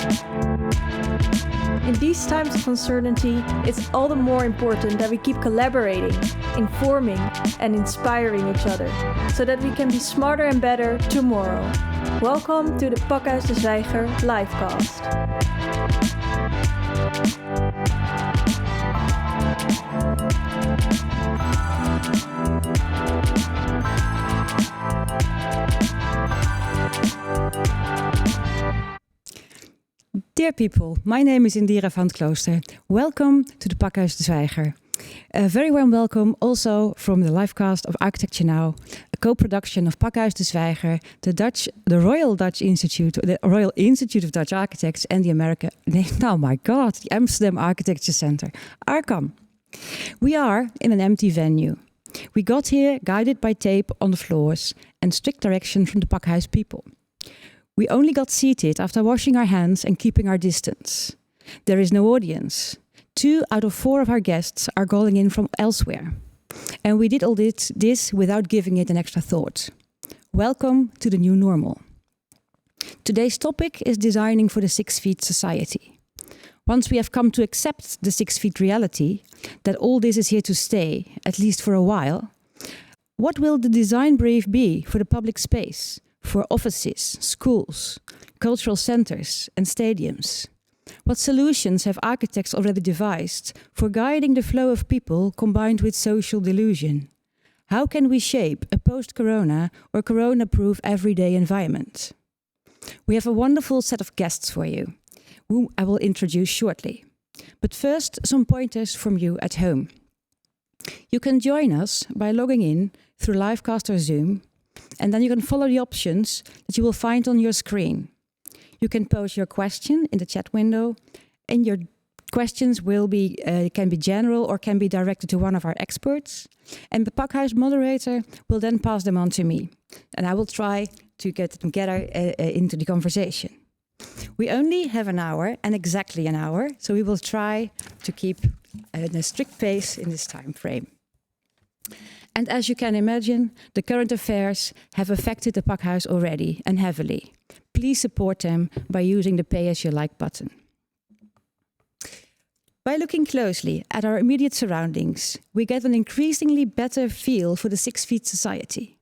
In these times of uncertainty, it's all the more important that we keep collaborating, informing, and inspiring each other, so that we can be smarter and better tomorrow. Welcome to the Pakhuis de Zwijger livecast. Dear people, my name is Indira van 't Klooster. Welcome to the Pakhuis de Zwijger. A very warm welcome also from the livecast of Architecture Now, a co-production of Pakhuis de Zwijger, the Royal Institute of Dutch Architects, and the the Amsterdam Architecture Center, ARCAM. We are in an empty venue. We got here guided by tape on the floors and strict direction from the Pakhuis people. We only got seated after washing our hands and keeping our distance. There is no audience. 2 out of 4 of our guests are calling in from elsewhere. And we did all this without giving it an extra thought. Welcome to the new normal. Today's topic is designing for the 6 feet society. Once we have come to accept the 6 feet reality, that all this is here to stay, at least for a while, what will the design brief be for the public space? For offices, schools, cultural centers and stadiums? What solutions have architects already devised for guiding the flow of people combined with social delusion? How can we shape a post-corona or corona-proof everyday environment? We have a wonderful set of guests for you, whom I will introduce shortly. But first, some pointers from you at home. You can join us by logging in through Livecast or Zoom, and then you can follow the options that you will find on your screen. You can pose your question in the chat window, and your questions can be general or can be directed to one of our experts. And the Pakhuis moderator will then pass them on to me, and I will try to get them together into the conversation. We only have an hour, and exactly an hour, so we will try to keep a strict pace in this time frame. And as you can imagine, the current affairs have affected the Pakhuis already and heavily. Please support them by using the Pay As You Like button. By looking closely at our immediate surroundings, we get an increasingly better feel for the 6 feet society.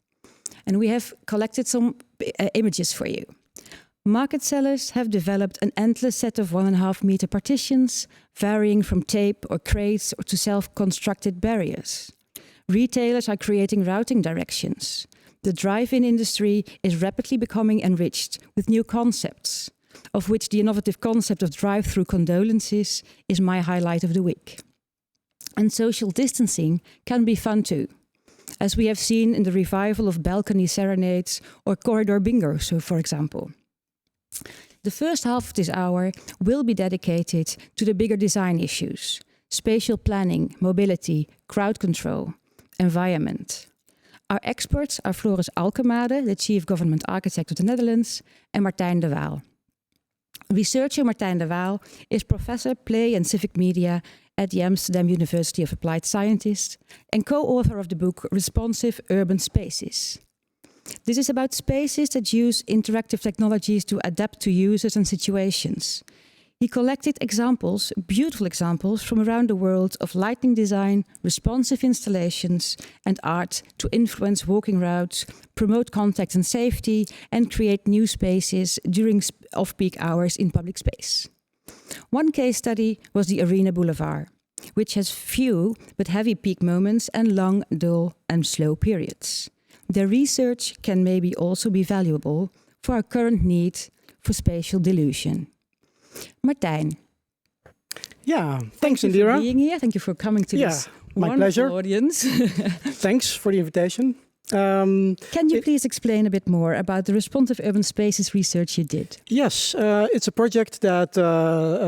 And we have collected some images for you. Market sellers have developed an endless set of 1.5 meter partitions, varying from tape or crates or to self-constructed barriers. Retailers are creating routing directions. The drive-in industry is rapidly becoming enriched with new concepts, of which the innovative concept of drive-through condolences is my highlight of the week. And social distancing can be fun too, as we have seen in the revival of balcony serenades or corridor bingo, so for example. The first half of this hour will be dedicated to the bigger design issues: spatial planning, mobility, crowd control, environment. Our experts are Floris Alkemade, the Chief Government Architect of the Netherlands, and Martijn de Waal. Researcher Martijn de Waal is Professor Play and Civic Media at the Amsterdam University of Applied Sciences and co-author of the book Responsive Urban Spaces. This is about spaces that use interactive technologies to adapt to users and situations. He collected examples, beautiful examples, from around the world of lighting design, responsive installations, and art to influence walking routes, promote contact and safety, and create new spaces during off-peak hours in public space. One case study was the Arena Boulevard, which has few but heavy peak moments and long, dull, and slow periods. Their research can maybe also be valuable for our current need for spatial dilution. Martijn. Yeah, thanks, Indira. Thank you for being here. Thank you for coming to this my pleasure. audience. Thanks for the invitation. Can you please explain a bit more about the responsive urban spaces research you did? Yes, it's a project that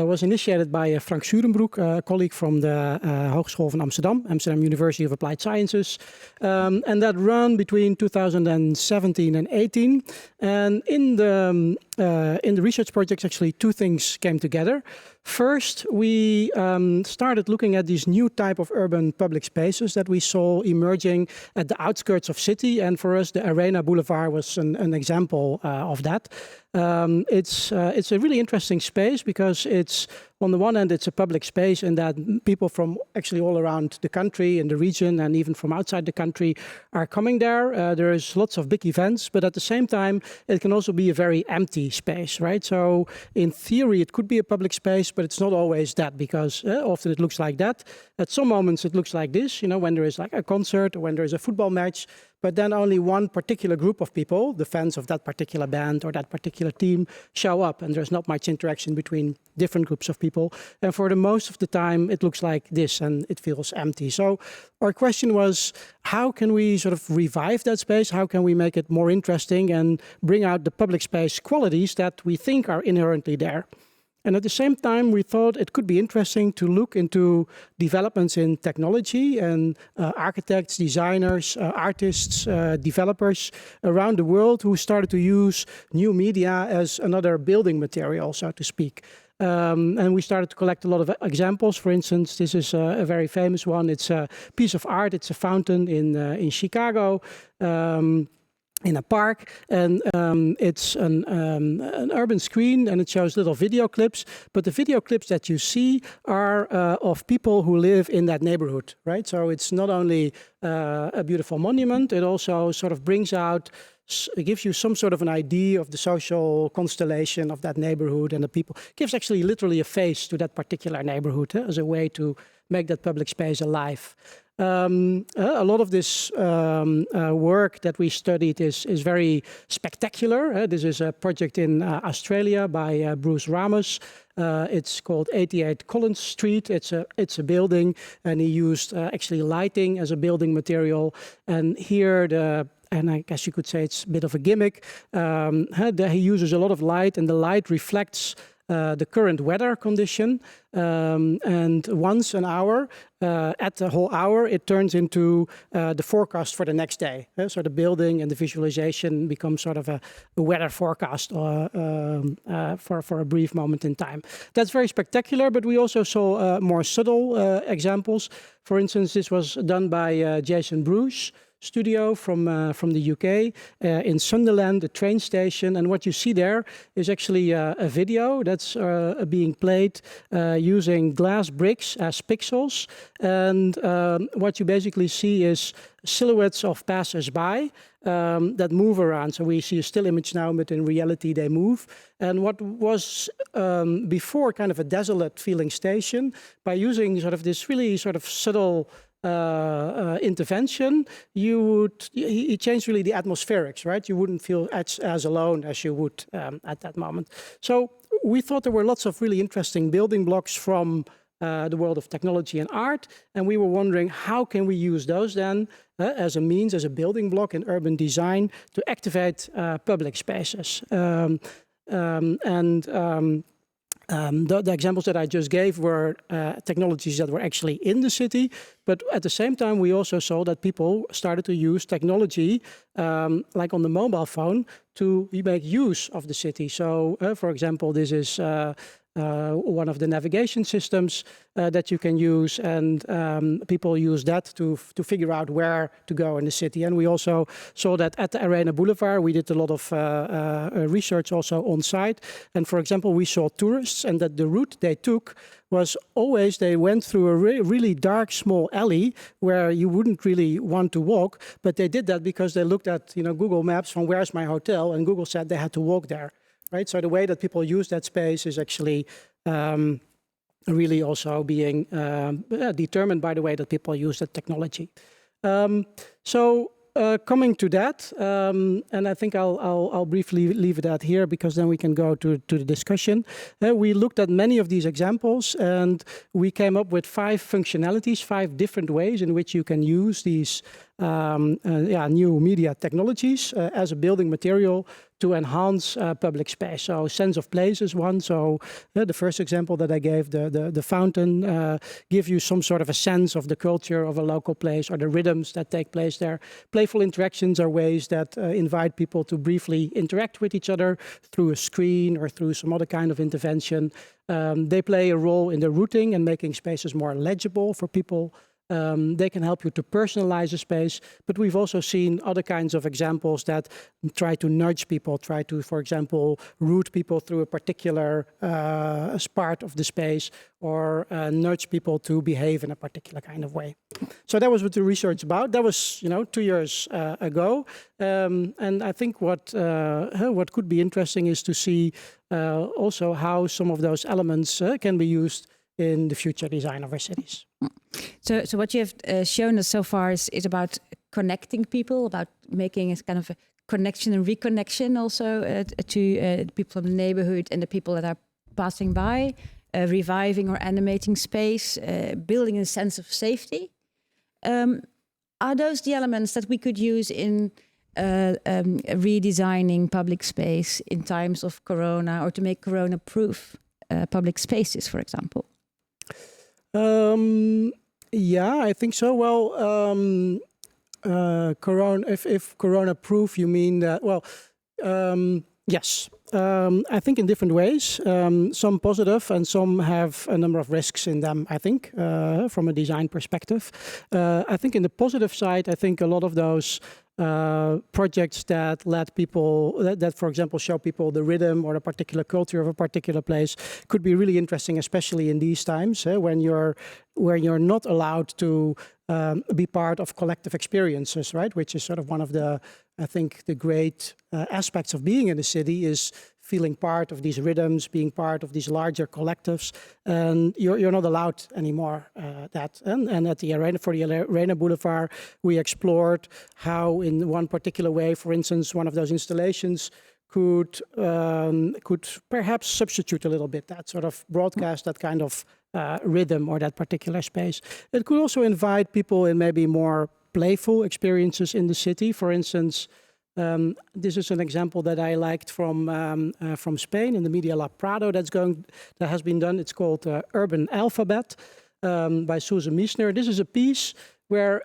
was initiated by Frank Surenbroek, a colleague from the Hogeschool van Amsterdam, Amsterdam University of Applied Sciences, and that ran between 2017 and 18. And in the research project, actually, 2 things came together. First, we started looking at these new type of urban public spaces that we saw emerging at the outskirts of city, and for us, the Arena Boulevard was an example of that. It's a really interesting space because it's, on the one hand, it's a public space in that people from actually all around the country, in the region, and even from outside the country are coming there. There is lots of big events, but at the same time, it can also be a very empty space, right? So in theory, it could be a public space, but it's not always that, because often it looks like that. At some moments, it looks like this, when there is like a concert or when there is a football match, but then only one particular group of people, the fans of that particular band or that particular team, show up, and there's not much interaction between different groups of people. And for the most of the time, it looks like this, and it feels empty. So our question was, how can we sort of revive that space? How can we make it more interesting and bring out the public space qualities that we think are inherently there? And at the same time, we thought it could be interesting to look into developments in technology and architects, designers, artists, developers around the world who started to use new media as another building material, so to speak. And we started to collect a lot of examples. For instance, this is a very famous one. It's a piece of art. It's a fountain in Chicago. In a park, and it's an urban screen, and it shows little video clips. But the video clips that you see are of people who live in that neighborhood, right? So it's not only a beautiful monument, it also sort of brings out, it gives you some sort of an idea of the social constellation of that neighborhood and the people. It gives actually literally a face to that particular neighborhood as a way to make that public space alive. A lot of this work that we studied is very spectacular. This is a project in Australia by Bruce Ramos. It's called 88 Collins Street. It's a building, and he used actually lighting as a building material. And here and I guess you could say it's a bit of a gimmick. He uses a lot of light, and the light reflects the current weather condition, and once an hour, at the whole hour, it turns into the forecast for the next day. So the building and the visualization becomes sort of a weather forecast for a brief moment in time. That's very spectacular, but we also saw more subtle examples. For instance, this was done by Jason Bruce studio from the UK in Sunderland, the train station, and what you see there is actually a video that's being played using glass bricks as pixels, and what you basically see is silhouettes of passers-by that move around. So we see a still image now, but in reality they move. And what was before kind of a desolate feeling station, by using sort of this really sort of subtle intervention, it changed really the atmospherics, right? You wouldn't feel as alone as you would at that moment. So we thought there were lots of really interesting building blocks from the world of technology and art, and we were wondering how can we use those then as a means, as a building block in urban design to activate public spaces. The examples that I just gave were technologies that were actually in the city, but at the same time we also saw that people started to use technology, like on the mobile phone, to make use of the city. So, for example, this is one of the navigation systems that you can use, and people use that to figure out where to go in the city. And we also saw that at the Arena Boulevard, we did a lot of research also on site. And for example, we saw tourists, and that the route they took was always they went through a really dark, small alley where you wouldn't really want to walk, but they did that because they looked at Google Maps from where's my hotel, and Google said they had to walk there. Right, so the way that people use that space is actually really also being determined by the way that people use that technology. Coming to that, and I think I'll briefly leave it at here because then we can go to the discussion. We looked at many of these examples, and we came up with 5 functionalities, 5 different ways in which you can use these new media technologies as a building material to enhance public space. So sense of place is one. So the first example that I gave, the fountain, give you some sort of a sense of the culture of a local place or the rhythms that take place there. Playful interactions are ways that invite people to briefly interact with each other through a screen or through some other kind of intervention. They play a role in the routing and making spaces more legible for people They can help you to personalize a space, but we've also seen other kinds of examples that try to nudge people, try to, for example, route people through a particular part of the space, or nudge people to behave in a particular kind of way. So that was what the research about. That was, 2 years ago, and I think what could be interesting is to see also how some of those elements can be used in the future design of our cities. So what you have shown us so far is about connecting people, about making a kind of a connection and reconnection also to the people from the neighborhood and the people that are passing by, reviving or animating space, building a sense of safety. Are those the elements that we could use in redesigning public space in times of Corona, or to make Corona-proof public spaces, for example? Yeah, I think so. Well, Corona. If Corona-proof, you mean that? Well, yes. I think in different ways. Some positive, and some have a number of risks in them. I think, from a design perspective. I think in the positive side, I think a lot of those projects that let people, that for example show people the rhythm or the particular culture of a particular place, could be really interesting, especially in these times when you're not allowed to be part of collective experiences, right? Which is sort of one of the, I think, the great aspects of being in a city is feeling part of these rhythms, being part of these larger collectives, and you're not allowed anymore that. And at the Arena Boulevard, we explored how, in one particular way, for instance, one of those installations could perhaps substitute a little bit that sort of broadcast, that kind of rhythm or that particular space. It could also invite people in maybe more playful experiences in the city. For instance, this is an example that I liked from Spain in the Media Lab Prado that has been done. It's called Urban Alphabet by Susan Miesner. This is a piece where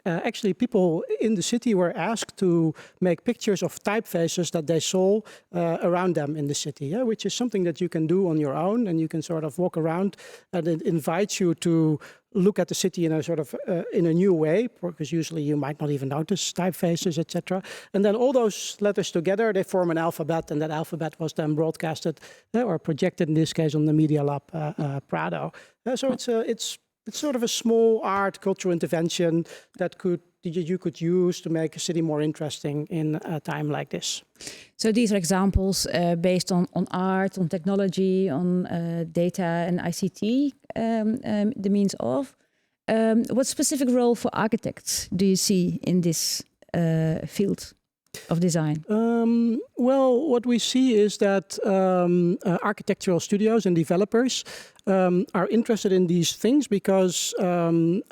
actually people in the city were asked to make pictures of typefaces that they saw around them in the city, which is something that you can do on your own, and you can sort of walk around, and it invites you to look at the city in a sort of in a new way, because usually you might not even notice typefaces, etc. And then all those letters together, they form an alphabet, and that alphabet was then broadcasted or projected in this case on the Media Lab Prado. So it's sort of a small art cultural intervention that you could use to make a city more interesting in a time like this. So these are examples based on art, on technology, on data and ICT, the means of. What specific role for architects do you see in this field of design? Well, what we see is that architectural studios and developers are interested in these things because in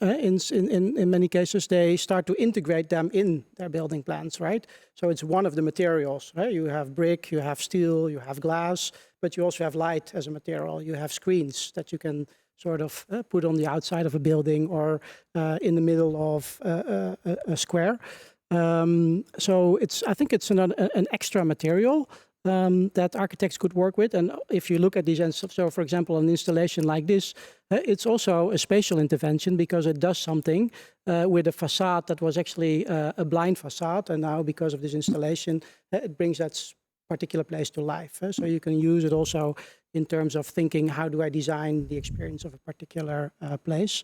many cases they start to integrate them in their building plans, right? So it's one of the materials, right? You have brick, you have steel, you have glass, but you also have light as a material. You have screens that you can sort of put on the outside of a building or in the middle of a square. So I think it's an extra material that architects could work with. And if you look at these, so for example, an installation like this, it's also a spatial intervention because it does something with a facade that was actually a blind facade. And now because of this installation, it brings that particular place to life. So you can use it also in terms of thinking, how do I design the experience of a particular place?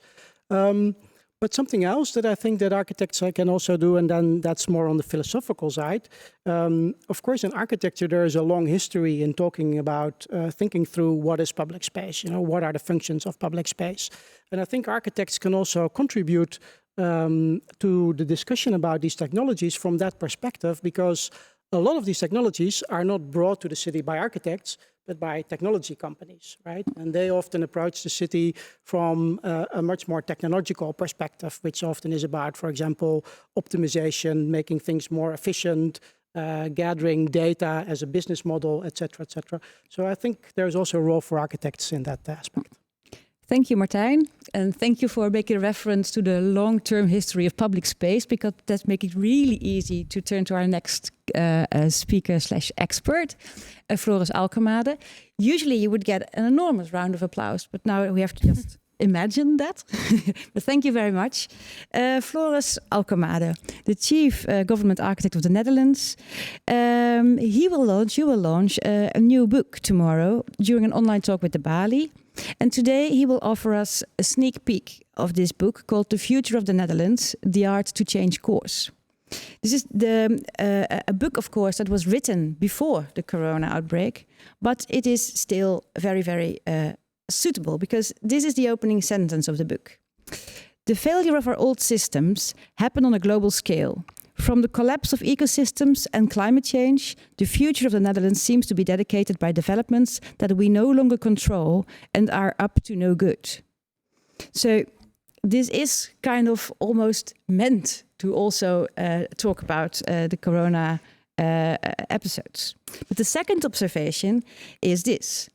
But something else that I think that architects can also do, and then that's more on the philosophical side. Of course, in architecture, there is a long history in talking about thinking through what is public space, what are the functions of public space. And I think architects can also contribute to the discussion about these technologies from that perspective, because a lot of these technologies are not brought to the city by architects, but by technology companies, right? And they often approach the city from a much more technological perspective, which often is about, for example, optimization, making things more efficient, gathering data as a business model, et cetera, et cetera. So I think there's also a role for architects in that aspect. Thank you, Martijn. And thank you for making reference to the long-term history of public space, because that makes it really easy to turn to our next speaker/expert, Floris Alkemade. Usually you would get an enormous round of applause, but now we have to just imagine that, but thank you very much. Floris Alkemade, the Chief Government Architect of the Netherlands. You will launch a new book tomorrow during an online talk with the Bali. And today he will offer us a sneak peek of this book called The Future of the Netherlands, The Art to Change Course. This is a book, of course, that was written before the corona outbreak, but it is still very, very suitable because this is the opening sentence of the book. The failure of our old systems happened on a global scale. From the collapse of ecosystems and climate change, the future of the Netherlands seems to be dedicated by developments that we no longer control and are up to no good. So this is kind of almost meant to also talk about the corona episodes. But the second observation is this.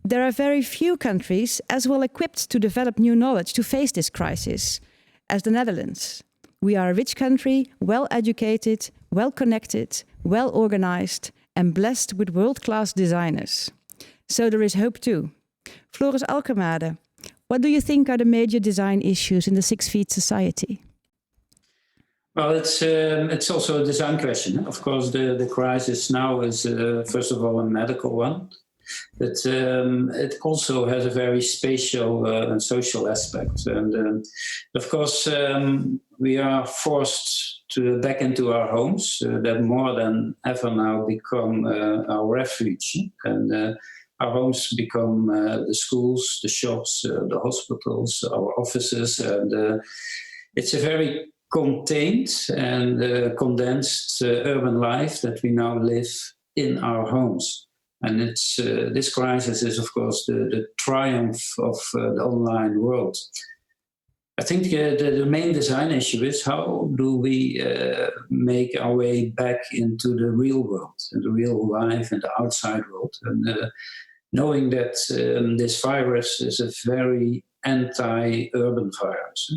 There are very few countries as well equipped to develop new knowledge to face this crisis as the Netherlands. We are a rich country, well educated, well connected, well organized, and blessed with world-class designers. So there is hope too. Floris Alkemade, what do you think are the major design issues in the 6 Feet society? Well, it's also a design question. Of course, the crisis now is, first of all, a medical one. But it also has a very spatial and social aspect. And of course, we are forced to back into our homes that more than ever now become our refuge. And our homes become the schools, the shops, the hospitals, our offices. And it's a very contained and condensed urban life that we now live in our homes. And it's this crisis is, of course, the triumph of the online world. I think the main design issue is how do we make our way back into the real world, and the real life and the outside world. And knowing that this virus is a very anti-urban virus.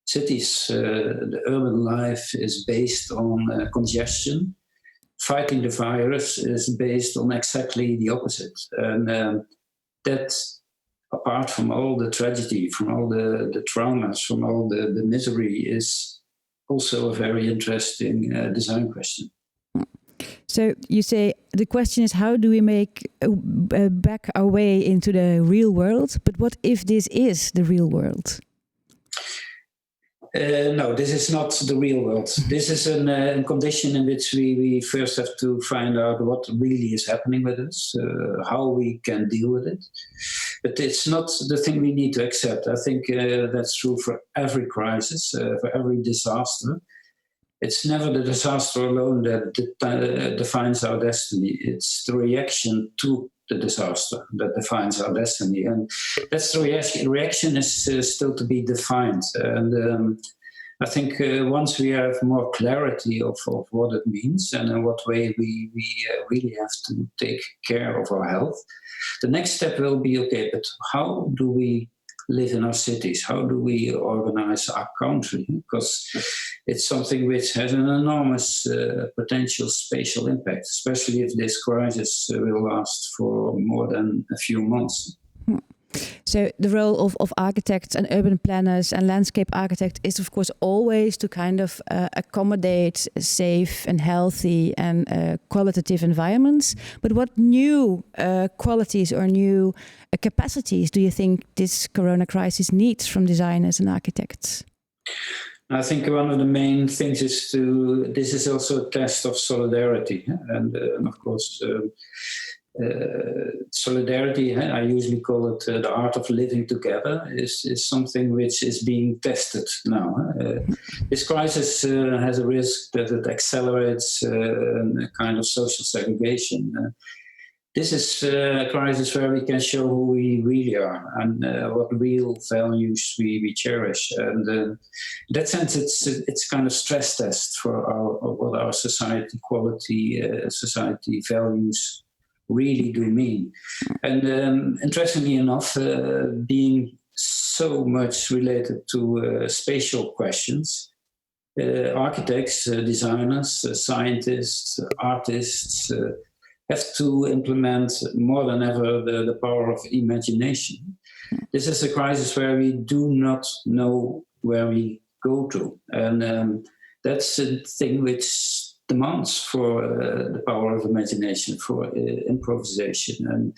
Cities, the urban life is based on congestion. Fighting the virus is based on exactly the opposite. And that, apart from all the tragedy, from all the traumas, from all the misery, is also a very interesting design question. So you say the question is how do we make back our way into the real world? But what if this is the real world? No, this is not the real world. This is a condition in which we first have to find out what really is happening with us, how we can deal with it. But it's not the thing we need to accept. I think that's true for every crisis, for every disaster. It's never the disaster alone that defines our destiny. It's the reaction to the disaster that defines our destiny, and that's the reaction is still to be defined. And I think once we have more clarity of what it means and in what way we really have to take care of our health, the next step will be, okay, but how do we live in our cities? How do we organize our country? Because it's something which has an enormous potential spatial impact, especially if this crisis will last for more than a few months. So the role of architects and urban planners and landscape architects is, of course, always to kind of accommodate safe and healthy and qualitative environments. But what new qualities or new capacities do you think this corona crisis needs from designers and architects? I think one of the main things is this is also a test of solidarity. And of course, solidarity, I usually call it the art of living together, is something which is being tested now. This crisis has a risk that it accelerates a kind of social segregation. This is a crisis where we can show who we really are and what real values we cherish. And in that sense, it's kind of stress test for what our society quality, society values really do mean. And interestingly enough, being so much related to spatial questions, architects, designers, scientists, artists have to implement more than ever the power of imagination. this is a crisis where we do not know where we go to. And that's a thing which demands for the power of imagination, for improvisation. And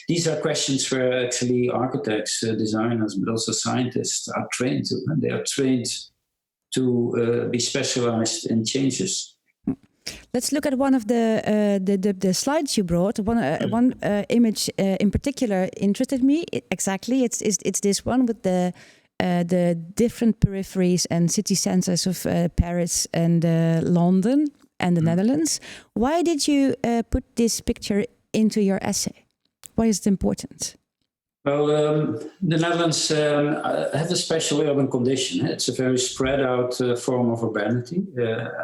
these are questions where actually architects, designers, but also scientists are trained to. And they are trained to be specialized in changes. Let's look at one of the slides you brought. One image in particular interested me. Exactly, it's this one with the different peripheries and city centers of Paris and London and the Netherlands. Why did you put this picture into your essay? Why is it important? Well, the Netherlands have a special urban condition. It's a very spread out form of urbanity.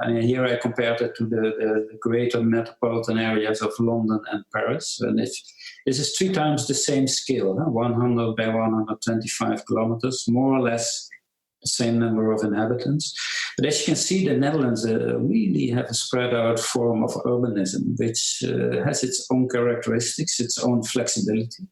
And here I compared it to the greater metropolitan areas of London and Paris. And this is 3 times the same scale, 100 by 125 kilometers, more or less the same number of inhabitants. But as you can see, the Netherlands really have a spread out form of urbanism, which has its own characteristics, its own flexibility.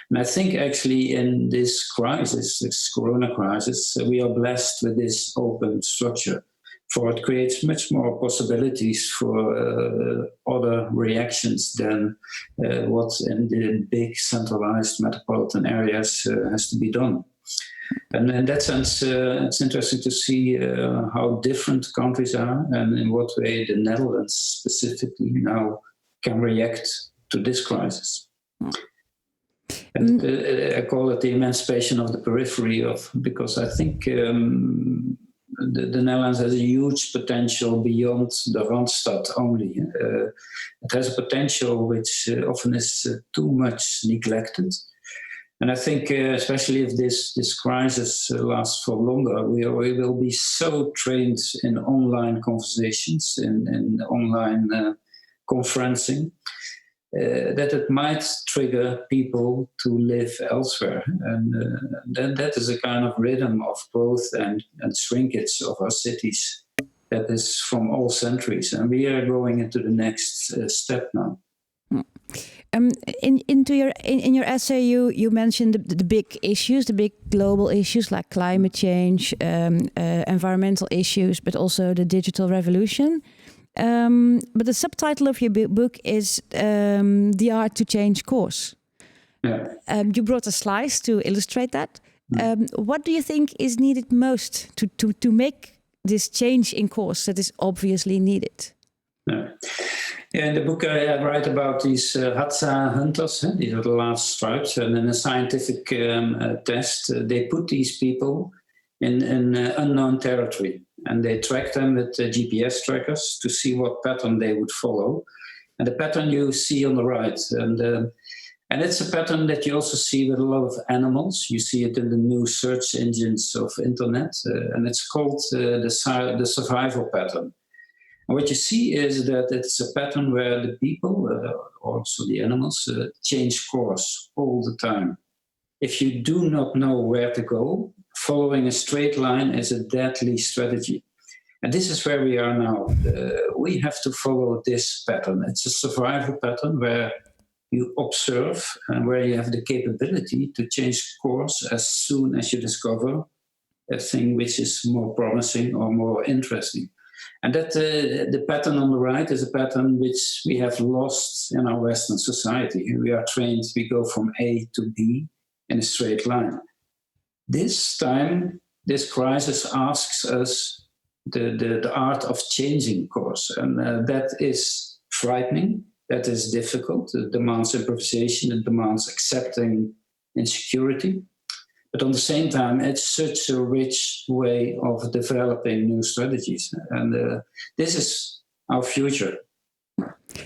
And I think actually in this crisis, this corona crisis, we are blessed with this open structure, for it creates much more possibilities for other reactions than what in the big centralized metropolitan areas has to be done. And in that sense, it's interesting to see how different countries are and in what way the Netherlands specifically now can react to this crisis. And I call it the emancipation of the periphery because I think the Netherlands has a huge potential beyond the Randstad only. It has a potential which often is too much neglected. And I think especially if this crisis lasts for longer, we will be so trained in online conversations, in online conferencing, that it might trigger people to live elsewhere. And that is a kind of rhythm of growth and shrinkage of our cities that is from all centuries. And we are going into the next step now. In your essay, you mentioned the big issues, the big global issues like climate change, environmental issues, but also the digital revolution. But the subtitle of your book is The Art to Change Course. Yeah. You brought a slice to illustrate that. What do you think is needed most to make this change in course that is obviously needed? Yeah, in the book I write about these Hadza hunters. These are the last stripes. And in a scientific test, they put these people in unknown territory. And they track them with GPS trackers to see what pattern they would follow. And the pattern you see on the right. And it's a pattern that you also see with a lot of animals. You see it in the new search engines of internet. And it's called the survival pattern. And what you see is that it's a pattern where the people, also the animals, change course all the time. If you do not know where to go, following a straight line is a deadly strategy. And this is where we are now. We have to follow this pattern. It's a survival pattern where you observe and where you have the capability to change course as soon as you discover a thing which is more promising or more interesting. And that the pattern on the right is a pattern which we have lost in our Western society. We are trained, we go from A to B in a straight line. This time, this crisis asks us the art of changing course. And that is frightening, that is difficult. It demands improvisation, it demands accepting insecurity. But on the same time, it's such a rich way of developing new strategies. And this is our future.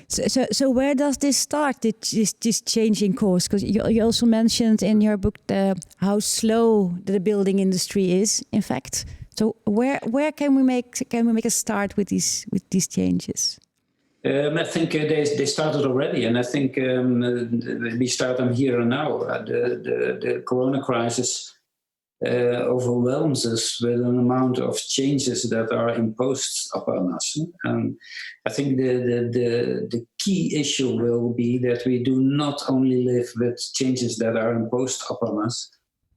So where does this start, this changing course? Because you also mentioned in your book how slow the building industry is, in fact. So where can we make a start with these changes? I think they started already, and I think we start them here and now. The corona crisis overwhelms us with an amount of changes that are imposed upon us. And I think the key issue will be that we do not only live with changes that are imposed upon us,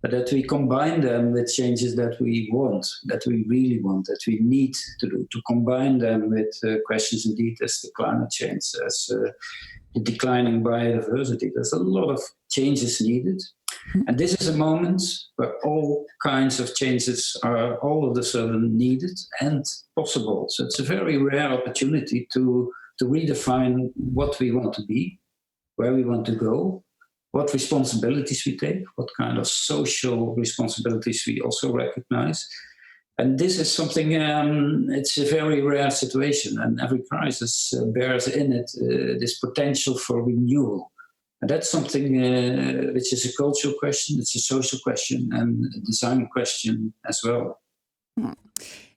but that we combine them with changes that we want, that we really want, that we need to do, to combine them with questions indeed as the climate change, as the declining biodiversity. There's a lot of changes needed. And this is a moment where all kinds of changes are all of a sudden needed and possible. So it's a very rare opportunity to redefine what we want to be, where we want to go, what responsibilities we take, what kind of social responsibilities we also recognize. And this is something, it's a very rare situation, and every crisis bears in it this potential for renewal. And that's something which is a cultural question, it's a social question, and a design question as well.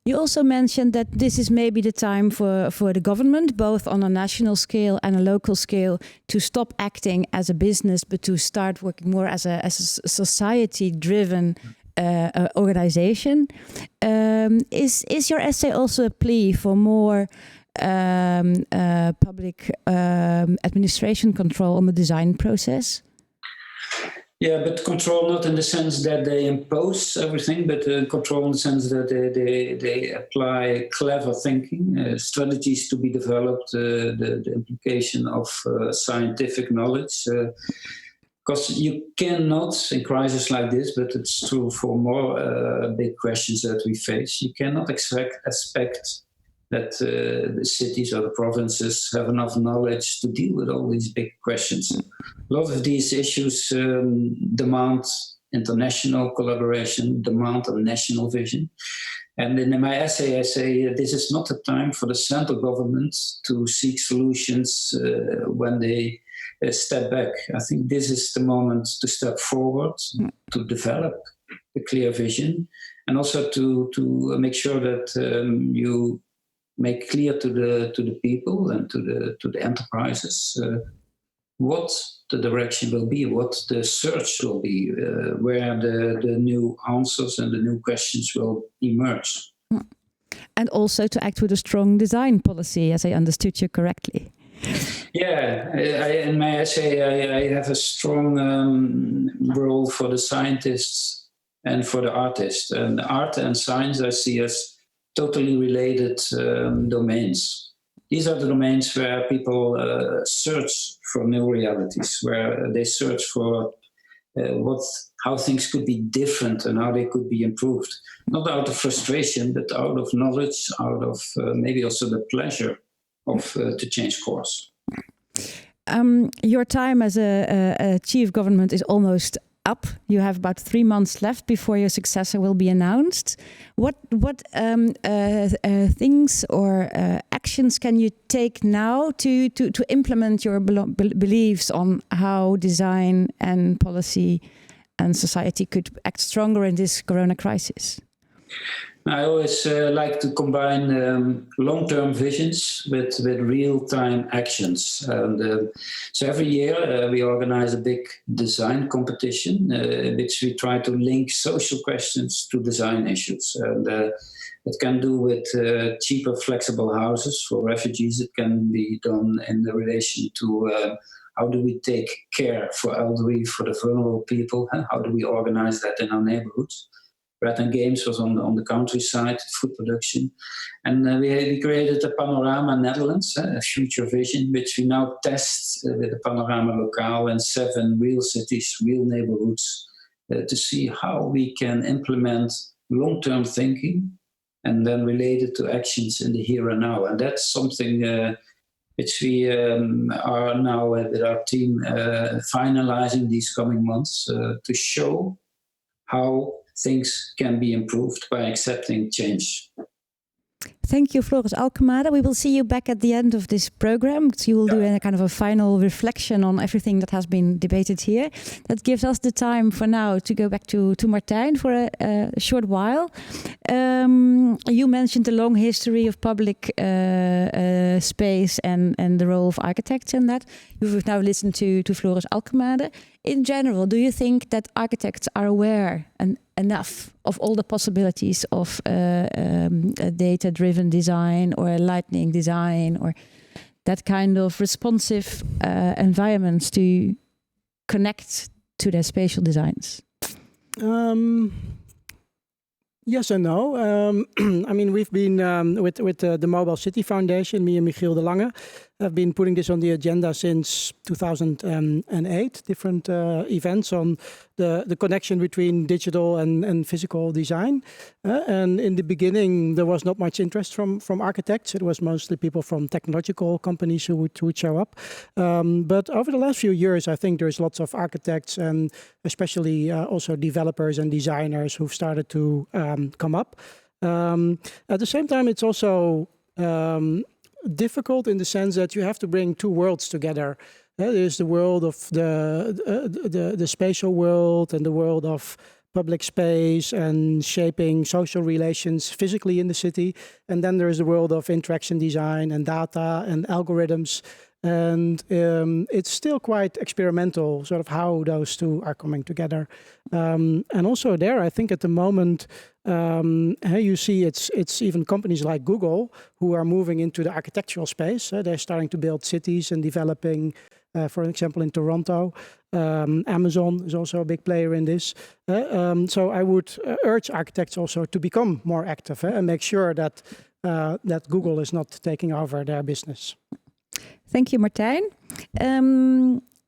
You also mentioned that this is maybe the time for the government, both on a national scale and a local scale, to stop acting as a business, but to start working more as a society-driven organization. Is your essay also a plea for more public administration control on the design process? Yeah, but control not in the sense that they impose everything, but control in the sense that they apply clever thinking, strategies to be developed, the implication of scientific knowledge. Because you cannot, in crises like this, but it's true for more big questions that we face, you cannot expect that the cities or the provinces have enough knowledge to deal with all these big questions. A lot of these issues demand international collaboration, demand a national vision. And in my essay, I say this is not the time for the central government to seek solutions when they step back. I think this is the moment to step forward, to develop a clear vision, and also to make sure that you make clear to the people and to the enterprises what the direction will be, what the search will be, where the new answers and the new questions will emerge. And also to act with a strong design policy, as I understood you correctly. Yeah, in my essay I have a strong role for the scientists and for the artists. And art and science I see as totally related domains. These are the domains where people search for new realities, where they search for how things could be different and how they could be improved. Not out of frustration, but out of knowledge, out of maybe also the pleasure of to change course. Your time as a chief government is almost up. You have about 3 months left before your successor will be announced. What things or actions can you take now to implement your beliefs on how design and policy and society could act stronger in this corona crisis? I always like to combine long-term visions with real-time actions. And so every year we organize a big design competition in which we try to link social questions to design issues. And it can do with cheaper, flexible houses for refugees. It can be done in relation to how do we take care for elderly, for the vulnerable people, and how do we organize that in our neighborhoods. Bread and Games was on the countryside, food production. And we created a Panorama Netherlands, a future vision, which we now test with the Panorama Lokaal in 7 real cities, real neighborhoods, to see how we can implement long-term thinking and then relate it to actions in the here and now. And that's something which we are now with our team finalizing these coming months to show how things can be improved by accepting change. Thank you, Floris Alkemade. We will see you back at the end of this program. So you will do a kind of a final reflection on everything that has been debated here. That gives us the time for now to go back to Martijn for a short while. You mentioned the long history of public space and the role of architects in that. You've now listened to Floris Alkemade. In general, do you think that architects are aware enough of all the possibilities of data-driven design or lightning design or that kind of responsive environments to connect to their spatial designs? Yes and no. I mean, we've been with the Mobile City Foundation, me and Michiel de Lange, have been putting this on the agenda since 2008, different events on the connection between digital and physical design. And in the beginning, there was not much interest from architects. It was mostly people from technological companies who would show up. But over the last few years, I think there's lots of architects and especially also developers and designers who've started to come up. At the same time, it's also difficult in the sense that you have to bring two worlds together. There's the world of the spatial world and the world of public space and shaping social relations physically in the city. And then there's the world of interaction design and data and algorithms. And it's still quite experimental, sort of how those two are coming together. And also there, I think at the moment, you see it's even companies like Google who are moving into the architectural space. They're starting to build cities and developing, for example, in Toronto. Amazon is also a big player in this. So I would urge architects also to become more active and make sure that Google is not taking over their business. Thank you, Martijn.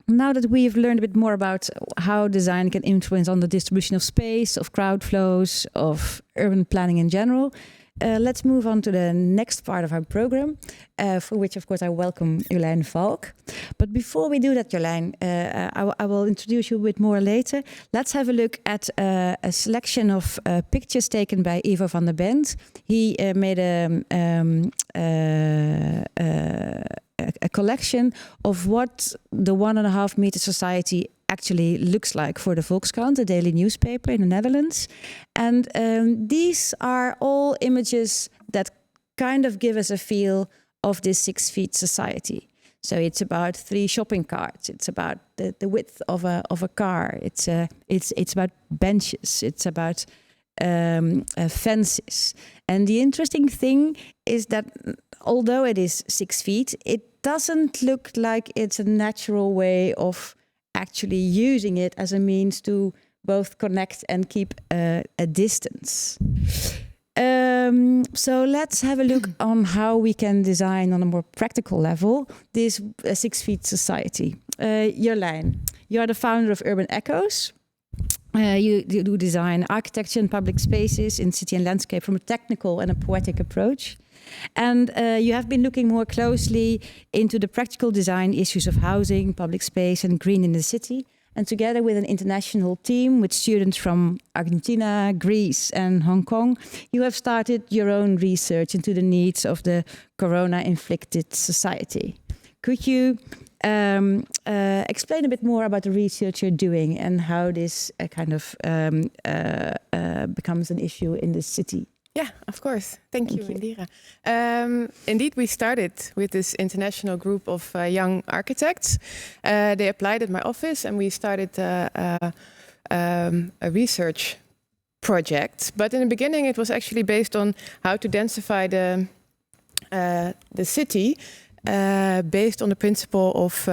Now that we've learned a bit more about how design can influence on the distribution of space, of crowd flows, of urban planning in general, let's move on to the next part of our program, for which, of course, I welcome Jolijn Valk. But before we do that, Jolijn, I will introduce you a bit more later. Let's have a look at a selection of pictures taken by Ivo van der Bent. He made a collection of what the 1.5 meter society actually looks like for the Volkskrant, a daily newspaper in the Netherlands. And these are all images that kind of give us a feel of this 6 feet society. So it's about 3 shopping carts. It's about the width of a car. It's about benches. It's about fences. And the interesting thing is that although it is 6 feet, it doesn't look like it's a natural way of actually using it as a means to both connect and keep a distance. So let's have a look on how we can design on a more practical level this 6 feet society. Jolijn, you are the founder of Urban Echoes. You do design architecture and public spaces in city and landscape from a technical and a poetic approach. And you have been looking more closely into the practical design issues of housing, public space and green in the city. And together with an international team with students from Argentina, Greece and Hong Kong, you have started your own research into the needs of the corona-inflicted society. Could you explain a bit more about the research you're doing and how this becomes an issue in the city? Yeah, of course. Thank you, Indira. Indeed, we started with this international group of young architects. They applied at my office and we started a research project. But in the beginning, it was actually based on how to densify the city based on the principle of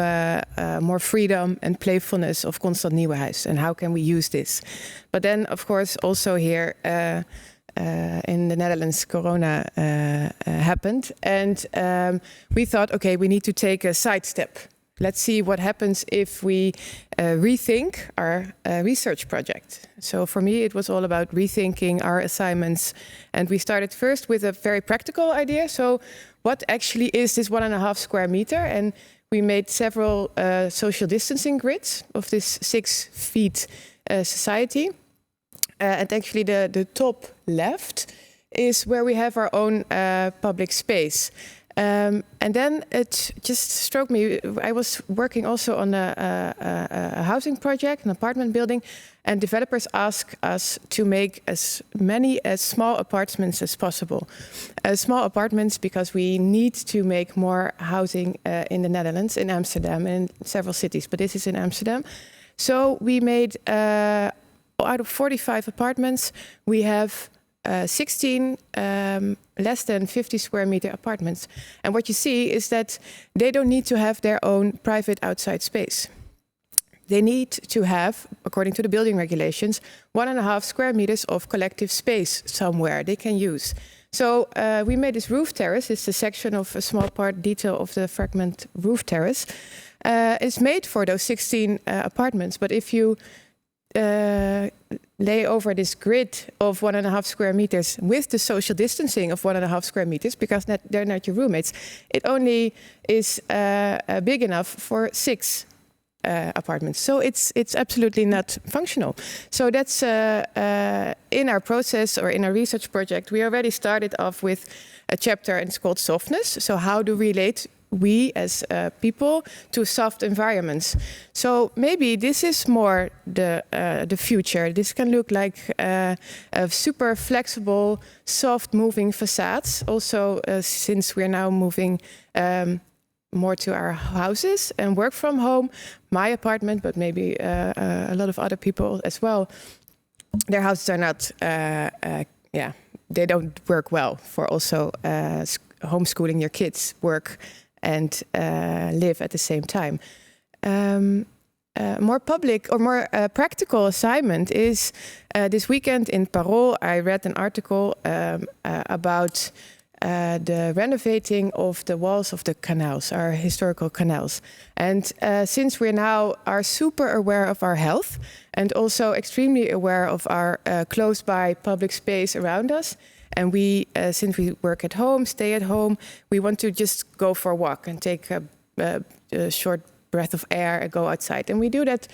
more freedom and playfulness of Constant Nieuwenhuis. And how can we use this? But then, of course, also here... in the Netherlands, Corona happened. And we thought, okay, we need to take a sidestep. Let's see what happens if we rethink our research project. So for me, it was all about rethinking our assignments. And we started first with a very practical idea. So what actually is this 1.5 square meter? And we made several social distancing grids of this 6 feet society. And actually the top left is where we have our own public space. And then it just struck me, I was working also on a housing project, an apartment building, and developers ask us to make as many small apartments as possible. Small apartments because we need to make more housing in the Netherlands, in Amsterdam, and in several cities, but this is in Amsterdam. So we made... out of 45 apartments, we have 16 less than 50 square meter apartments. And what you see is that they don't need to have their own private outside space. they need to have, according to the building regulations, 1.5 square meters of collective space somewhere they can use. So we made this roof terrace. It's a section of a small part detail of the fragment roof terrace. It's made for those 16 apartments. But if you lay over this grid of 1.5 square meters with the social distancing of 1.5 square meters, because they're not your roommates, it only is big enough for 6 apartments. So it's absolutely not functional. So that's in our process or in our research project, we already started off with a chapter, and it's called softness. So how do we relate, we as people, to soft environments? So maybe this is more the future. This can look like super flexible, soft moving facades. Also, since we're now moving more to our houses and work from home, my apartment, but maybe a lot of other people as well, their houses are not, they don't work well for also homeschooling your kids, work and live at the same time. More public or more practical assignment is this weekend in Parool, I read an article about the renovating of the walls of the canals, our historical canals. And since we now are super aware of our health and also extremely aware of our close by public space around us, and we, since we work at home, stay at home, we want to just go for a walk and take a short breath of air and go outside. And we do that,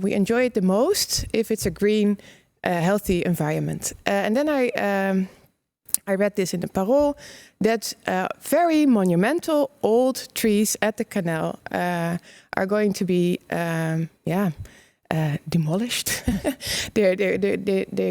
we enjoy it the most if it's a green, healthy environment. And then I read this in the Parool, that very monumental old trees at the canal are going to be, demolished. they're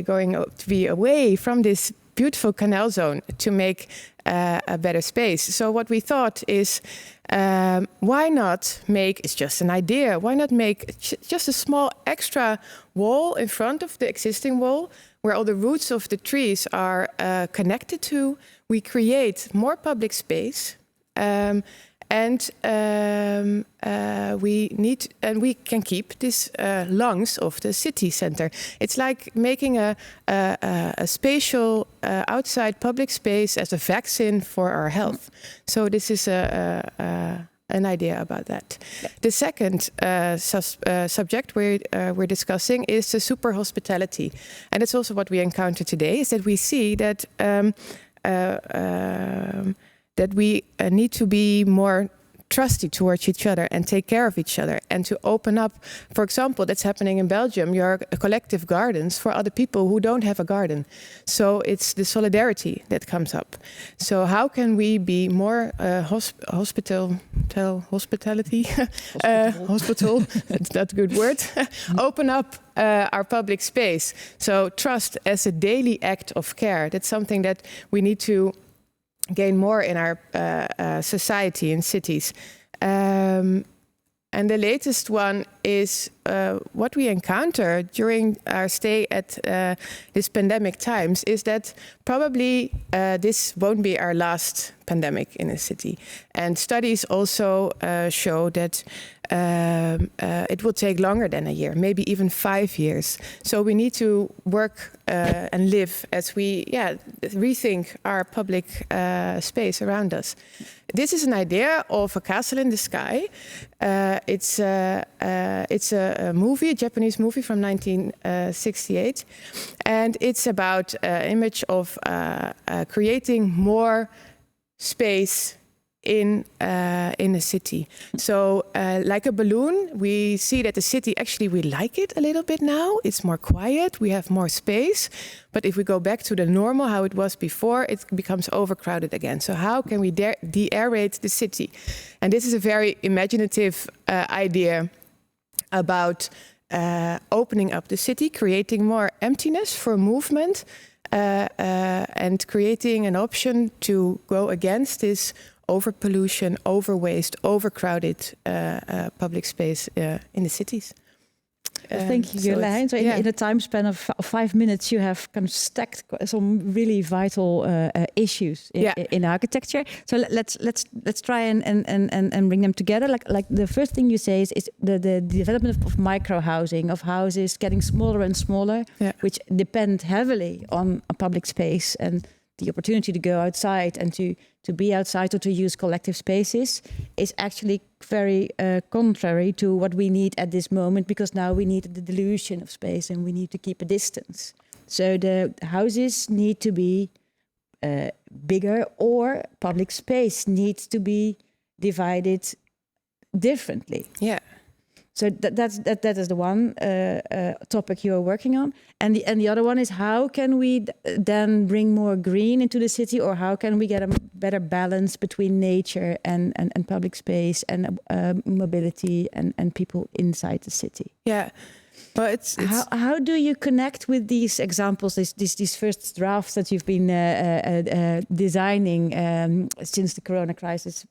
going to be away from this beautiful canal zone to make a better space. So what we thought is, why not make, it's just an idea, why not make just a small extra wall in front of the existing wall, where all the roots of the trees are connected to. We create more public space, and we can keep this lungs of the city center. It's like making a spatial outside public space as a vaccine for our health. So this is an idea about that. Yeah. The second subject we're discussing is the super hospitality, and it's also what we encounter today. Is that we see that that we need to be more trusty towards each other and take care of each other, and to open up, for example, that's happening in Belgium, your collective gardens for other people who don't have a garden. So it's the solidarity that comes up. So how can we be more hospital, that's not a good word, open up our public space. So trust as a daily act of care. That's something that we need to gain more in our society and cities. And the latest one is what we encounter during our stay at this pandemic times is that probably this won't be our last pandemic in a city. And studies also show that it will take longer than a year, maybe even 5 years. So we need to work and live as we rethink our public space around us. This is an idea of a castle in the sky. It's a movie, a Japanese movie from 1968, and it's about an image of creating more space in a city. So like a balloon, we see that the city, actually we like it a little bit now. It's more quiet, we have more space. But if we go back to the normal, how it was before, it becomes overcrowded again. So how can we de-aerate the city? And this is a very imaginative idea about opening up the city, creating more emptiness for movement, and creating an option to go against this over-pollution, over-waste, overcrowded public space in the cities. Thank you, Jolijn. So in a time span of 5 minutes, you have kind of stacked some really vital issues in architecture. So let's try and bring them together. Like the first thing you say is the development of micro housing, of houses getting smaller and smaller, which depend heavily on a public space and the opportunity to go outside and to be outside or to use collective spaces is actually very contrary to what we need at this moment, because now we need the dilution of space and we need to keep a distance. So the houses need to be bigger, or public space needs to be divided differently. Yeah. So that is the one topic you are working on, and the other one is how can we then bring more green into the city, or how can we get a better balance between nature and public space and mobility and people inside the city. Yeah. Well, it's how do you connect with these examples, these first drafts that you've been designing since the Corona crisis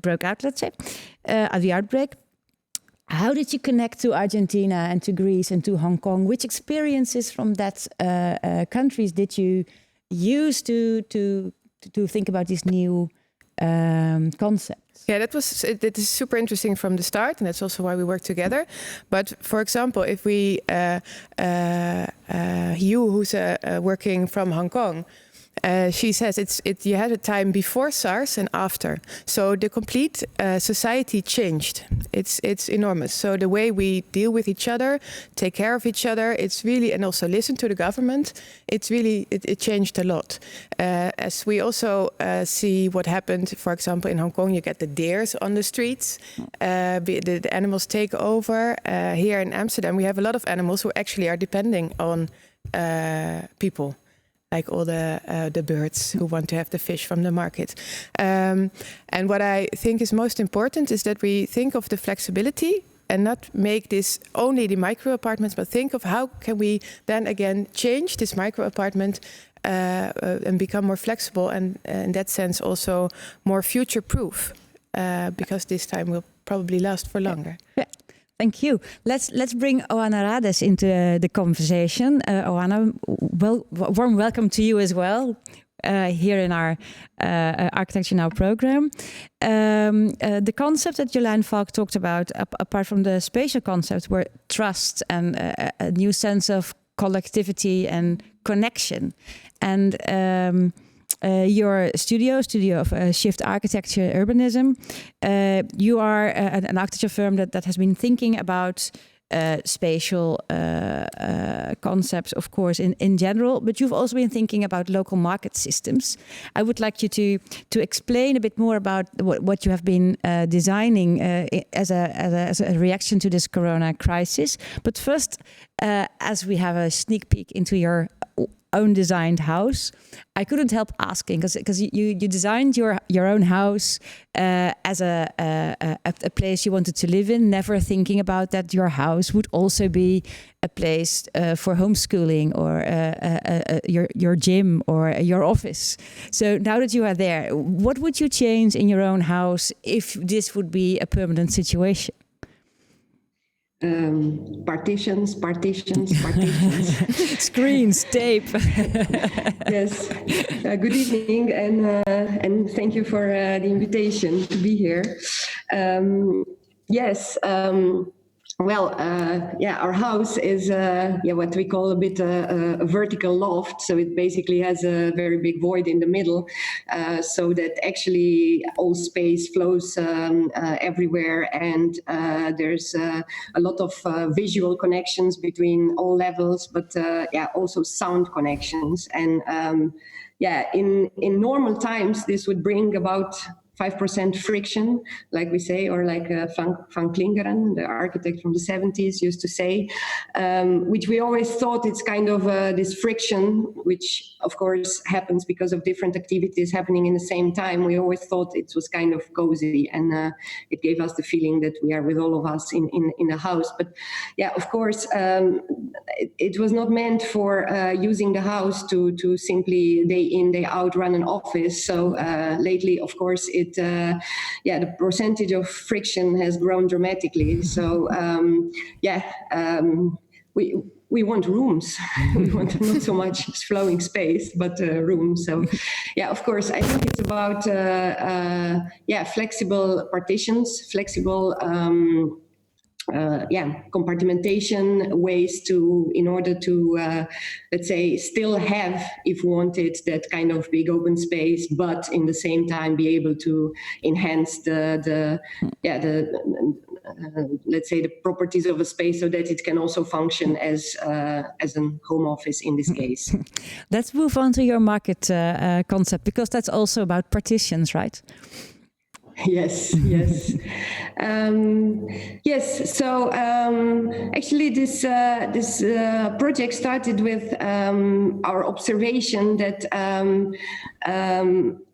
broke out, let's say, the outbreak? How did you connect to Argentina and to Greece and to Hong Kong? Which experiences from that countries did you use to think about these new concepts? Yeah, it is super interesting from the start, and that's also why we work together. But for example, if we Hugh, who's working from Hong Kong, she says you had a time before SARS and after. So the complete society changed. It's enormous. So the way we deal with each other, take care of each other, it's really, and also listen to the government, it's really, it changed a lot. As we also see what happened, for example, in Hong Kong, you get the deers on the streets, the animals take over. Here in Amsterdam, we have a lot of animals who actually are depending on people, like all the birds who want to have the fish from the market. And what I think is most important is that we think of the flexibility and not make this only the micro apartments, but think of how can we then again change this micro apartment and become more flexible, and in that sense also more future-proof, because this time will probably last for longer. Yeah. Thank you. Let's bring Oana Rades into the conversation. Oana, warm welcome to you as well here in our Architecture Now program. The concept that Jolijn Valk talked about, apart from the spatial concept, were trust and a new sense of collectivity and connection. And your studio of Shift Architecture Urbanism, you are an architecture firm that has been thinking about spatial concepts, of course, in general, but you've also been thinking about local market systems. I would like you to explain a bit more about what you have been designing as a reaction to this Corona crisis. But first, as we have a sneak peek into your own designed house, I couldn't help asking, because you designed your own house as a place you wanted to live in, never thinking about that your house would also be a place for homeschooling or your gym or your office. So now that you are there, what would you change in your own house if this would be a permanent situation? Partitions. Screens, tape. Yes. Good evening, and thank you for the invitation to be here. Yes. Our house is what we call a bit a vertical loft. So it basically has a very big void in the middle, so that actually all space flows everywhere, and there's a lot of visual connections between all levels, but also sound connections. And in normal times, this would bring about 5% friction, like we say, or like Van Klingeren, the architect from the 70s, used to say, which we always thought it's kind of this friction, which of course happens because of different activities happening in the same time. We always thought it was kind of cozy, and it gave us the feeling that we are with all of us in a house. But yeah, of course, it was not meant for using the house to simply day in, day out run an office. So lately, of course, it the percentage of friction has grown dramatically. So we want rooms. We want not so much flowing space, but rooms. So, of course, I think it's about flexible partitions, flexible compartmentation ways in order to, let's say, still have, if wanted, that kind of big open space, but in the same time be able to enhance let's say the properties of a space so that it can also function as a home office in this case. Let's move on to your market concept, because that's also about partitions, right? Yes. So actually, this project started with our observation that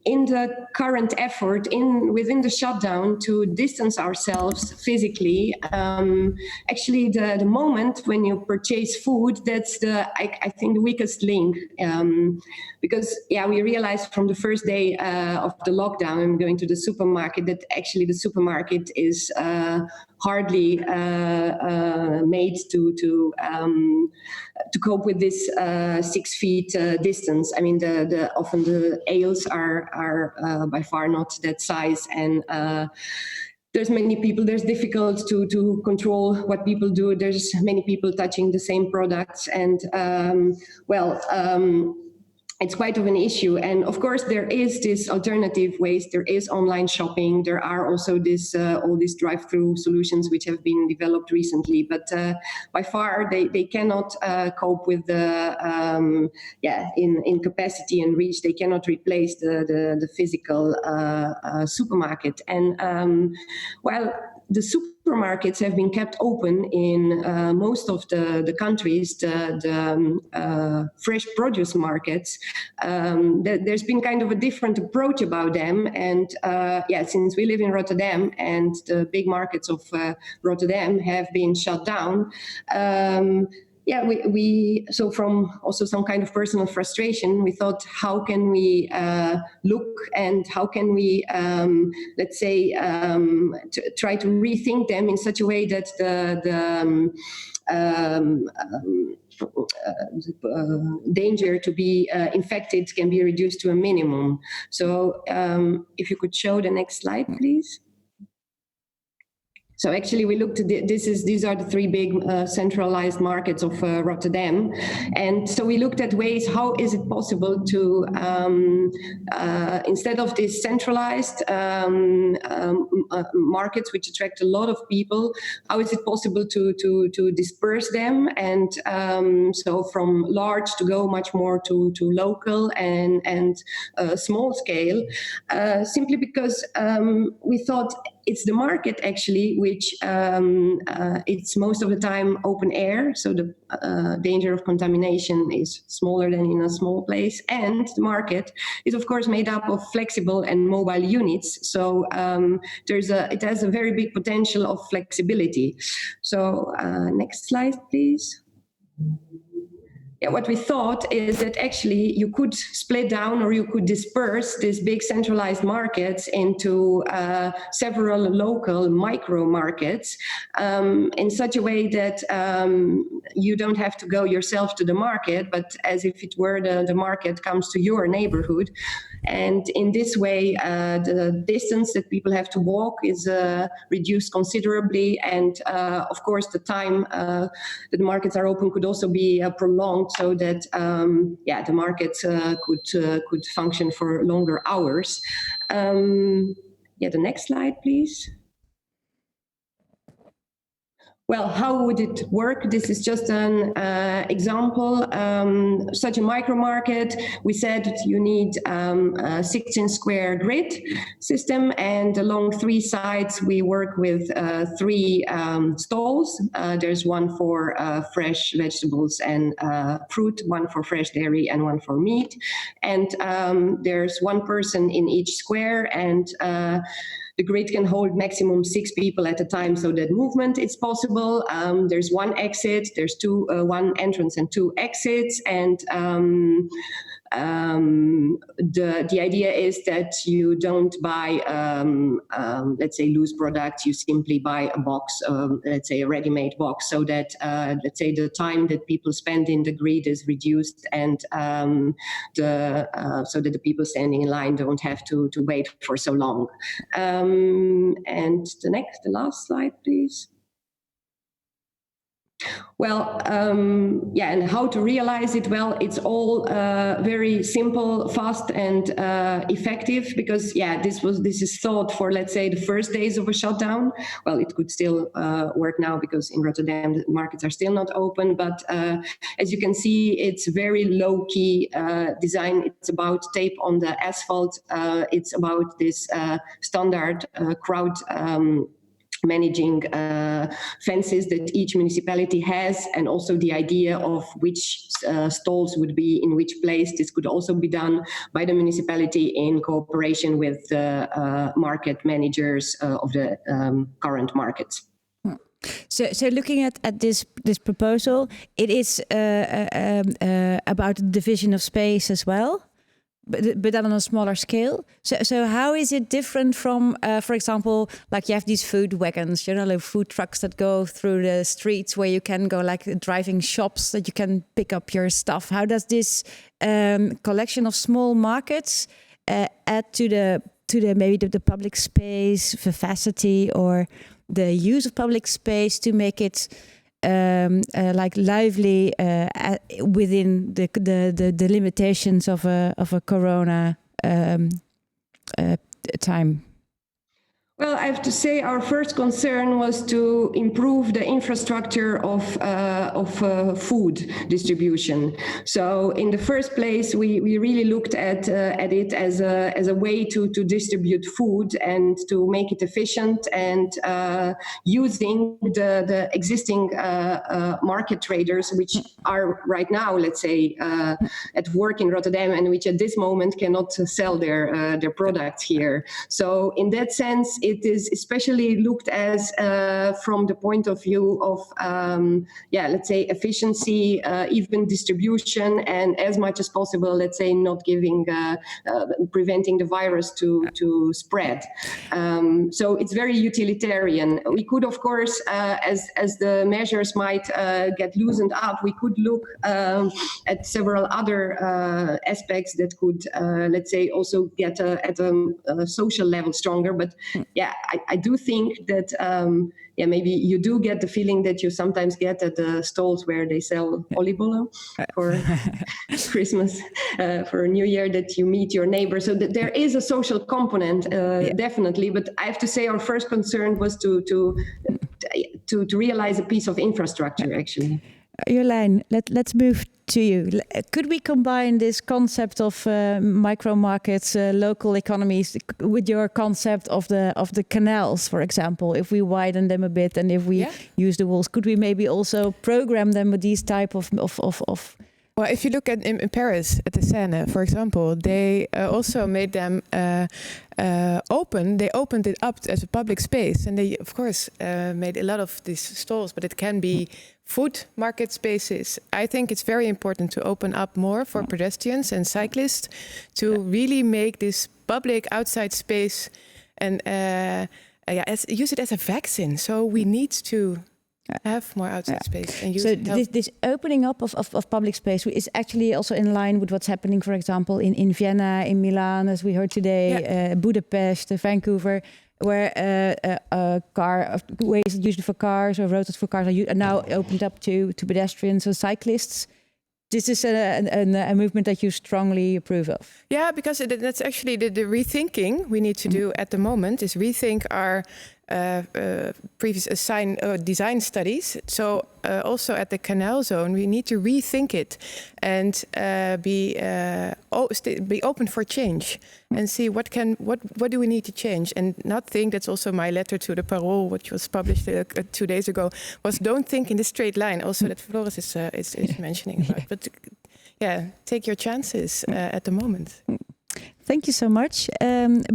in the current effort within the shutdown to distance ourselves physically, actually the moment when you purchase food, that's I think the weakest link, because we realized from the first day of the lockdown and going to the supermarket that actually the supermarket is hardly made to cope with this 6 feet distance. I mean, often the aisles are by far not that size, and there's many people. There's difficult to control what people do. There's many people touching the same products, and it's quite of an issue. And of course, there is this alternative ways. There is online shopping. There are also all these drive-through solutions which have been developed recently. But by far, they cannot cope with the in capacity and reach. They cannot replace the physical supermarket. And the supermarkets have been kept open in most of the countries, the fresh produce markets. There's been kind of a different approach about them. And since we live in Rotterdam and the big markets of Rotterdam have been shut down, so from also some kind of personal frustration, we thought, how can we look and how can we, let's say, try to rethink them in such a way that the danger to be infected can be reduced to a minimum. So if you could show the next slide, please. So actually, we looked at these are the 3 big centralized markets of Rotterdam, and so we looked at ways. How is it possible to instead of these centralized markets which attract a lot of people, how is it possible to disperse them, and so from large to go much more to local and small scale, simply because we thought it's the market actually which it's most of the time open air, so the danger of contamination is smaller than in a small place, and the market is of course made up of flexible and mobile units, so it has a very big potential of flexibility. So next slide, please. What we thought is that actually you could split down or you could disperse these big centralized markets into several local micro markets in such a way that you don't have to go yourself to the market, but as if it were the market comes to your neighborhood. And in this way, the distance that people have to walk is reduced considerably. And of course, the time that the markets are open could also be prolonged, so that the markets could function for longer hours. The next slide, please. Well, how would it work? This is just an example. Such a micro market, we said you need a 16 square grid system, and along 3 sides we work with 3 stalls. There's one for fresh vegetables and fruit, one for fresh dairy, and one for meat. And there's 1 person in each square, and the grid can hold maximum 6 people at a time, so that movement is possible. There's 1 exit, there's 1 entrance and 2 exits, and the idea is that you don't buy, let's say, loose products. You simply buy a box, let's say a ready-made box, so that let's say the time that people spend in the grid is reduced, and so that the people standing in line don't have to wait for so long. And the last slide, please. Well, and how to realize it? Well, it's all very simple, fast, and effective, because this is thought for, let's say, the first days of a shutdown. Well, it could still work now, because in Rotterdam the markets are still not open. But as you can see, it's very low-key design. It's about tape on the asphalt. It's about this standard crowd managing fences that each municipality has, and also the idea of which stalls would be in which place. This could also be done by the municipality in cooperation with the market managers of the current markets. So looking at this proposal, it is about the division of space as well, but then on a smaller scale. So how is it different from, for example, like you have these food wagons, like food trucks that go through the streets where you can go, like driving shops that you can pick up your stuff. How does this collection of small markets add to the maybe the public space vivacity, or the use of public space to make it like lively within the limitations of a corona time? Well, I have to say our first concern was to improve the infrastructure of food distribution. So in the first place, we really looked at it as a way to distribute food and to make it efficient, and using the existing market traders, which are right now, let's say, at work in Rotterdam, and which at this moment cannot sell their products here. So in that sense, it is especially looked as from the point of view of, let's say, efficiency, even distribution, and as much as possible, let's say, not giving, preventing the virus to spread. So it's very utilitarian. We could, of course, as the measures might get loosened up, we could look at several other aspects that could, let's say, also get at a social level stronger. But I do think that maybe you do get the feeling that you sometimes get at the stalls where they sell oliebollen for Christmas, for New Year, that you meet your neighbor. So that there is a social component, definitely. But I have to say, our first concern was to realize a piece of infrastructure, actually. Jolijn, let's move to you. Could we combine this concept of micro markets, local economies, with your concept of the canals, for example? If we widen them a bit, and if we use the walls, could we maybe also program them with these type of Well, if you look at in Paris at the Seine, for example, they also made them open. They opened it up as a public space, and they, of course, made a lot of these stalls. But it can be food market spaces. I think it's very important to open up more for pedestrians and cyclists, to really make this public outside space and use it as a vaccine. So we need to have more outside space. And use this opening up of public space is actually also in line with what's happening, for example, in Vienna, in Milan, as we heard today, Budapest, Vancouver, where ways usually for cars or roads for cars are now opened up to pedestrians and cyclists. This is a movement that you strongly approve of. Yeah, because that's actually the rethinking we need to do at the moment, is rethink our previous design studies. So also at the canal zone, we need to rethink it and be open for change and see what do we need to change, and not think. That's also my letter to the Parool, which was published 2 days ago, was don't think in the straight line. Also that Floris is mentioning about. But take your chances at the moment. Thank you so much.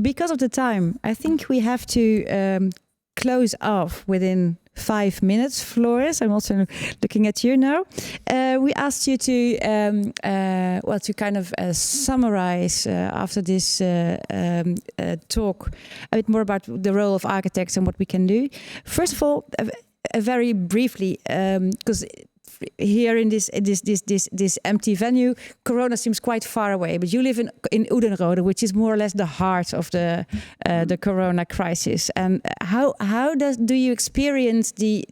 Because of the time, I think we have to close off within 5 minutes, Floris. I'm also looking at you now. We asked you to kind of summarize after this talk a bit more about the role of architects and what we can do. First of all, very briefly, because here in this empty venue, Corona seems quite far away. But you live in Oudenrode, which is more or less the heart of the Corona crisis. And how do you experience the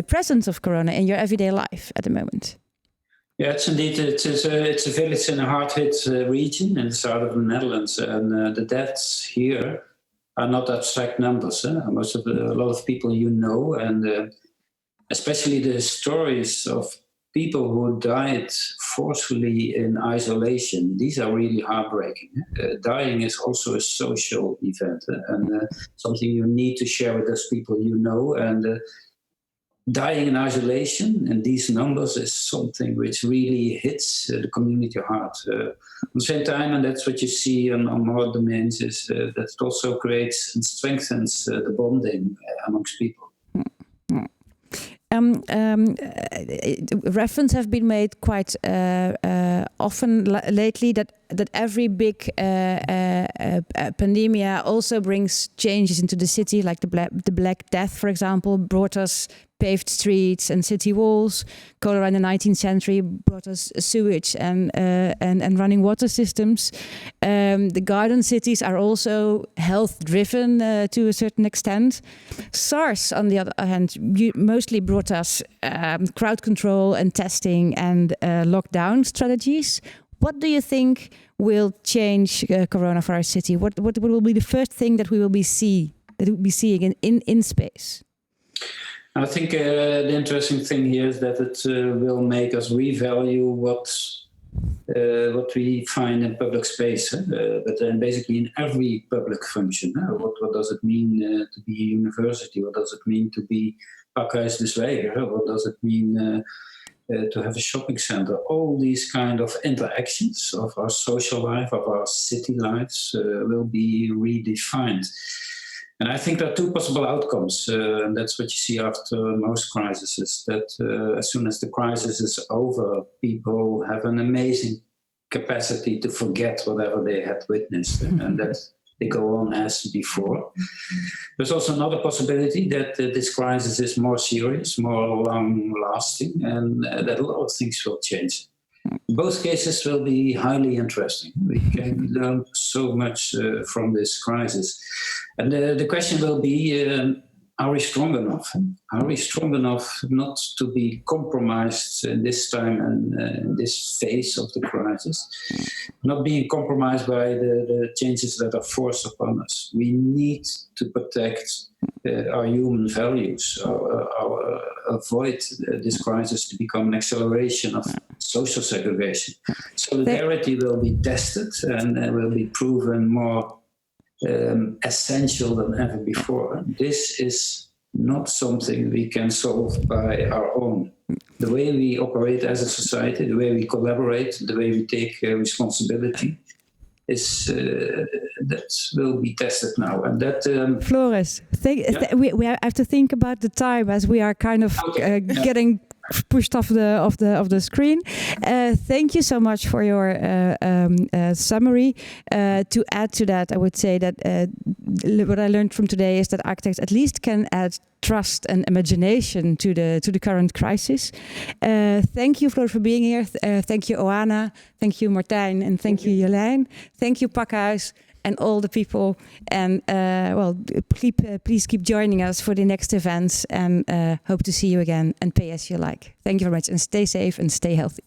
presence of Corona in your everyday life at the moment? Yeah, it's indeed. It's a village in a hard-hit region in the south of the Netherlands, and the deaths here are not abstract numbers. A lot of people you know, and especially the stories of people who died forcefully in isolation. These are really heartbreaking. Dying is also a social event and something you need to share with those people you know. And dying in isolation in these numbers is something which really hits the community heart. At the same time, and that's what you see on more domains, is that it also creates and strengthens the bonding amongst people. Reference have been made quite often lately that every big pandemia also brings changes into the city, like the Black Death, for example, brought us paved streets and city walls. Cholera in the 19th century brought us sewage and running water systems. The garden cities are also health-driven to a certain extent. SARS, on the other hand, mostly brought us crowd control and testing and lockdown strategies. What do you think will change Corona for our city? What will be the first thing that we will be seeing in space? I think the interesting thing here is that it will make us revalue what we find in public space, but then basically in every public function. What does it mean to be a university? What does it mean to be Pakhuis de Zwijger? What does it mean to have a shopping center? All these kind of interactions of our social life, of our city lives will be redefined. And I think there are two possible outcomes, and that's what you see after most crises, that as soon as the crisis is over, people have an amazing capacity to forget whatever they had witnessed, and that they go on as before. There's also another possibility that this crisis is more serious, more long-lasting, and that a lot of things will change. Both cases will be highly interesting. We can learn so much from this crisis. And the question will be, are we strong enough? Are we strong enough not to be compromised in this time and in this phase of the crisis? Not being compromised by the changes that are forced upon us. We need to protect our human values, avoid this crisis to become an acceleration of social segregation. Solidarity will be tested and will be proven more essential than ever before. This is not something we can solve by our own. The way we operate as a society, the way we collaborate, the way we take responsibility, that will be tested now. And that Floris, we have to think about the time as we are kind of getting pushed off the screen. Thank you so much for your summary. To add to that, I would say that what I learned from today is that architects at least can add trust and imagination to the current crisis. Thank you, Floor, for being here. Thank you, Oana. Thank you, Martijn, and thank you, Jolijn. Thank you, Pakhuis, and all the people. And please keep joining us for the next events, and hope to see you again and pay as you like. Thank you very much, and stay safe and stay healthy.